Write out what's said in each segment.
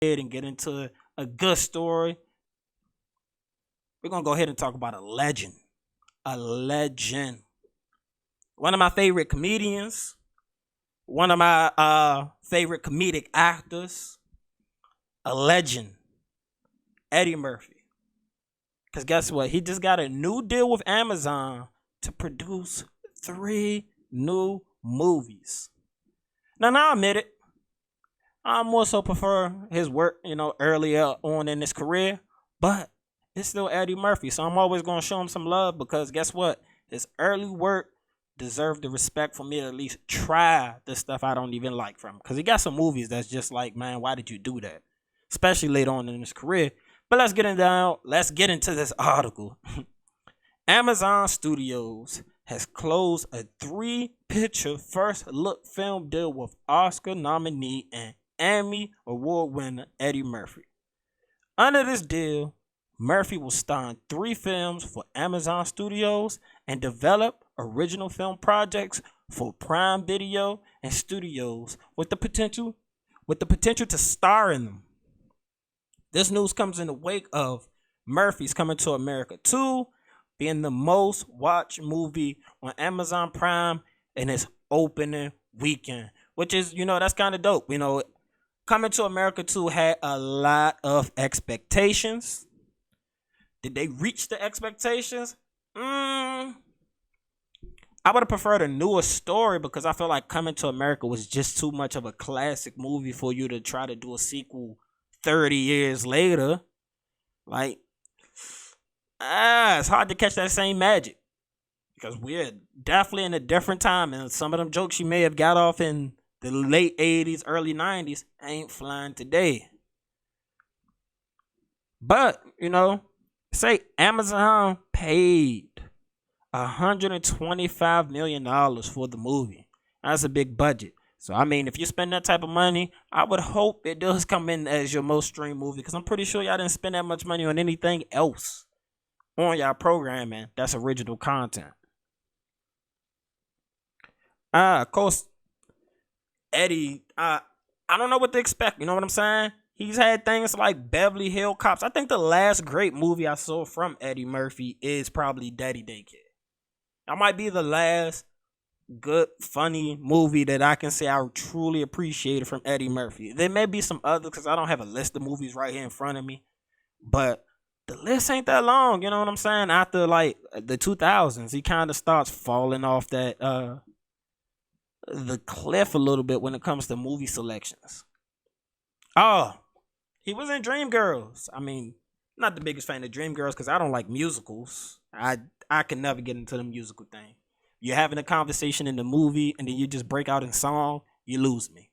ahead and get into a good story. We're gonna go ahead and talk about a legend. A legend. One of my favorite comedians. One of my favorite comedic actors. A legend. Eddie Murphy. Because guess what? He just got a new deal with Amazon to produce 3 new movies. Now I admit it. I more so prefer his work, earlier on in his career. But it's still Eddie Murphy. So I'm always going to show him some love because guess what? His early work deserved the respect for me to at least try the stuff I don't even like from him. Because he got some movies that's just like, man, why did you do that? Especially later on in his career. But let's get into this article. Amazon Studios has closed a 3-picture first look film deal with Oscar nominee and Emmy Award winner Eddie Murphy. Under this deal, Murphy will star in 3 films for Amazon Studios and develop original film projects for Prime Video and studios with the potential to star in them. This news comes in the wake of Murphy's Coming to America 2 being the most watched movie on Amazon Prime in its opening weekend, which is, that's kind of dope. Coming to America 2 had a lot of expectations. Did they reach the expectations? I would have preferred a newer story because I feel like Coming to America was just too much of a classic movie for you to try to do a sequel 30 years later. It's hard to catch that same magic because we're definitely in a different time, and some of them jokes you may have got off in the late 80s, early 90s ain't flying today. But, say Amazon paid $125 million for the movie. That's a big budget. So, if you spend that type of money, I would hope it does come in as your most streamed movie because I'm pretty sure y'all didn't spend that much money on anything else on y'all programming that's original content. Of course, Eddie, I don't know what to expect. You know what I'm saying? He's had things like Beverly Hills Cops. I think the last great movie I saw from Eddie Murphy is probably Daddy Daycare. That might be the last good, funny movie that I can say I truly appreciated from Eddie Murphy. There may be some others because I don't have a list of movies right here in front of me. But the list ain't that long, you know what I'm saying? After like the 2000s, he kind of starts falling off that the cliff a little bit when it comes to movie selections. Oh, he was in Dreamgirls. Not the biggest fan of Dreamgirls because I don't like musicals. I can never get into the musical thing. You're having a conversation in the movie and then you just break out in song, you lose me.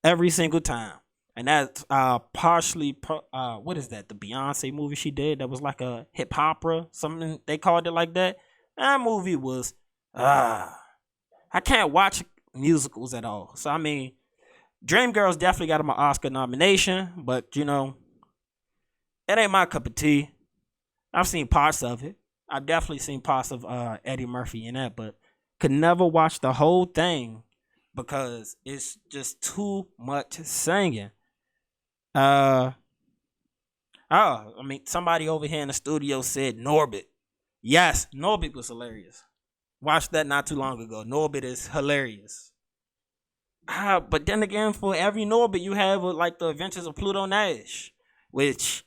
Every single time. And that's partially, what is that? The Beyonce movie she did that was like a hip opera, something they called it like that. That movie was, I can't watch musicals at all. So, Dreamgirls definitely got him an Oscar nomination, but, it ain't my cup of tea. I've seen parts of it. I've definitely seen parts of Eddie Murphy in that, but could never watch the whole thing because it's just too much singing. Somebody over here in the studio said Norbit. Yes, Norbit was hilarious. Watched that not too long ago. Norbit is hilarious. But then again, for every Norbit, you have like the Adventures of Pluto Nash, which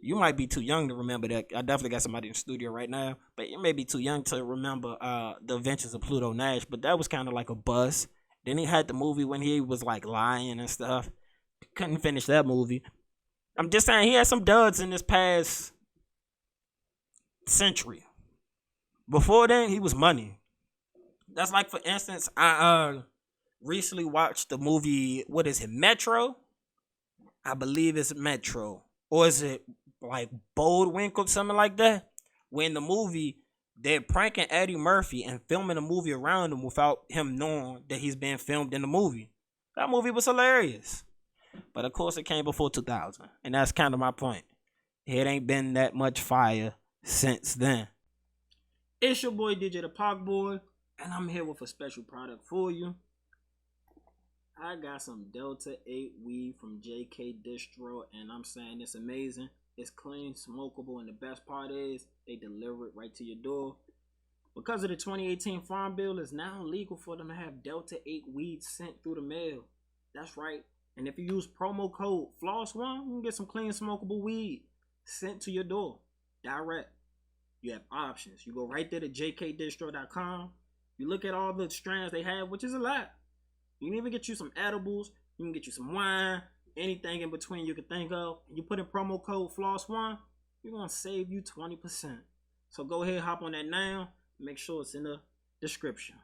you might be too young to remember that. I definitely got somebody in the studio right now, but you may be too young to remember the Adventures of Pluto Nash. But that was kind of like a buzz. Then he had the movie when he was like lying and stuff. Couldn't finish that movie. I'm just saying he had some duds in this past century. Before then, he was money. That's like, for instance, I recently watched the movie, what is it, Metro? I believe it's Metro. Or is it like Boldwinkle, something like that? When the movie, they're pranking Eddie Murphy and filming a movie around him without him knowing that he's being filmed in the movie. That movie was hilarious. But of course, it came before 2000. And that's kind of my point. It ain't been that much fire since then. It's your boy, DJ TheParkBoy. And I'm here with a special product for you. I got some Delta 8 weed from JK Distro, and I'm saying it's amazing. It's clean, smokable, and the best part is they deliver it right to your door. Because of the 2018 Farm Bill, it's now legal for them to have Delta 8 weed sent through the mail. That's right. And if you use promo code FLOSS1, you can get some clean, smokable weed sent to your door direct. You have options. You go right there to jkdistro.com. You look at all the strands they have, which is a lot. You can even get you some edibles. You can get you some wine. Anything in between you can think of. And you put in promo code FLOSS1, you're going to save you 20%. So go ahead, hop on that now. Make sure it's in the description.